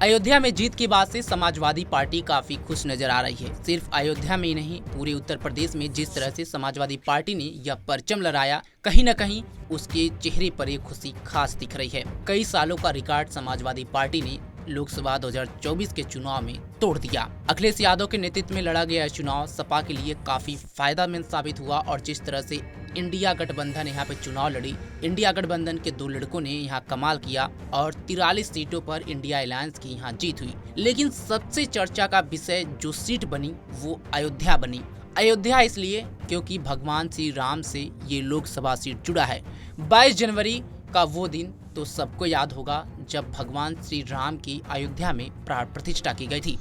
अयोध्या में जीत के बाद से समाजवादी पार्टी काफी खुश नजर आ रही है। सिर्फ अयोध्या में ही नहीं, पूरे उत्तर प्रदेश में जिस तरह से समाजवादी पार्टी ने यह परचम लहराया, कहीं न कहीं उसके चेहरे पर एक खुशी खास दिख रही है। कई सालों का रिकॉर्ड समाजवादी पार्टी ने लोकसभा 2024 के चुनाव में तोड़ दिया। अखिलेश यादव के नेतृत्व में लड़ा गया चुनाव सपा के लिए काफी फायदेमंद साबित हुआ और जिस तरह से इंडिया गठबंधन यहाँ पे चुनाव लड़ी, इंडिया गठबंधन के दो लड़कों ने यहाँ कमाल किया और 43 सीटों पर इंडिया अलायंस की यहाँ जीत हुई। लेकिन सबसे चर्चा का विषय जो सीट बनी वो अयोध्या बनी। अयोध्या इसलिए क्योंकि भगवान श्री राम से ये लोकसभा सीट जुड़ा है। 22 जनवरी का वो दिन तो सबको याद होगा जब भगवान श्री राम की अयोध्या में प्राण प्रतिष्ठा की गई थी।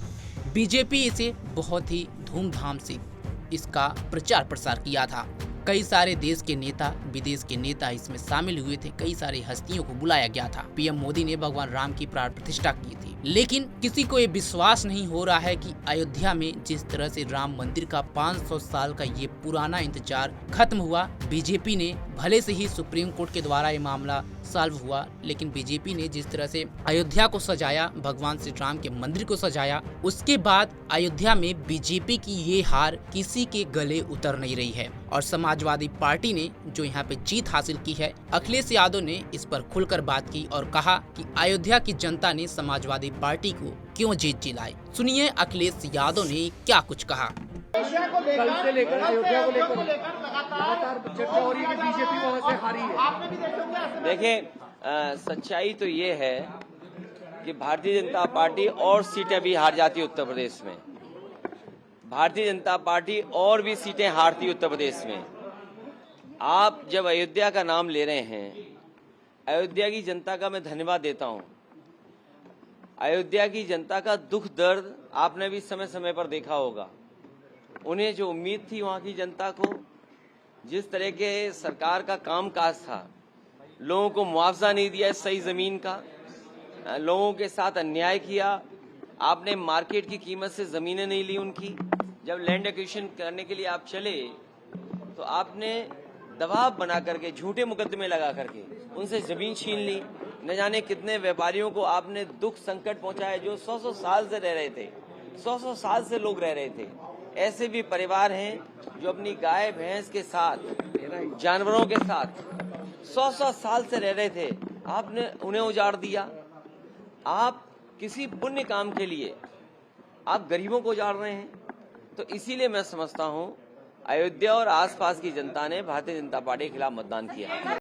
बीजेपी इसे बहुत ही धूमधाम से इसका प्रचार प्रसार किया था। कई सारे देश के नेता, विदेश के नेता इसमें शामिल हुए थे। कई सारी हस्तियों को बुलाया गया था। पीएम मोदी ने भगवान राम की प्राण प्रतिष्ठा की थी। लेकिन किसी को ये विश्वास नहीं हो रहा है कि अयोध्या में जिस तरह से राम मंदिर का 500 साल का ये पुराना इंतजार खत्म हुआ। बीजेपी ने भले से ही सुप्रीम कोर्ट के द्वारा ये मामला सॉल्व हुआ, लेकिन बीजेपी ने जिस तरह से अयोध्या को सजाया, भगवान श्री राम के मंदिर को सजाया, उसके बाद अयोध्या में बीजेपी की ये हार किसी के गले उतर नहीं रही है। और समाजवादी पार्टी ने जो यहाँ पे जीत हासिल की है, अखिलेश यादव ने इस पर खुलकर बात की और कहा कि अयोध्या की जनता ने समाजवादी पार्टी को क्यों जीत दिलाई। सुनिए अखिलेश यादव ने क्या कुछ कहा। कल से लेकर अयोध्या को लेकर लगातार चर्चा हो रही है कि बीजेपी वहां से हारी है। देखिए, सच्चाई तो ये है कि भारतीय जनता पार्टी और सीटें भी हार जाती है उत्तर प्रदेश में। भारतीय जनता पार्टी और भी सीटें हारती उत्तर प्रदेश में। आप जब अयोध्या का नाम ले रहे हैं, अयोध्या की जनता का मैं धन्यवाद देता हूं। अयोध्या की जनता का दुख दर्द आपने भी समय समय पर देखा होगा। उन्हें जो उम्मीद थी वहां की जनता को, जिस तरह के सरकार का कामकाज था, लोगों को मुआवजा नहीं दिया सही जमीन का, लोगों के साथ अन्याय किया, आपने मार्केट की कीमत से जमीनें नहीं ली उनकी। जब लैंड एक्विजिशन करने के लिए आप चले तो आपने दबाव बना करके, झूठे मुकदमे लगा करके उनसे जमीन छीन ली। न जाने कितने व्यापारियों को आपने दुख संकट पहुंचाया जो 100-100 साल से रह रहे थे, 100-100 साल से लोग रह रहे थे। ऐसे भी परिवार हैं जो अपनी गाय भैंस के साथ, जानवरों के साथ 100-100 साल से रह रहे थे, आपने उन्हें उजाड़ दिया। आप किसी पुण्य काम के लिए आप गरीबों को उजाड़ रहे हैं। तो इसीलिए मैं समझता हूं अयोध्या और आसपास की जनता ने भारतीय जनता पार्टी के खिलाफ मतदान किया।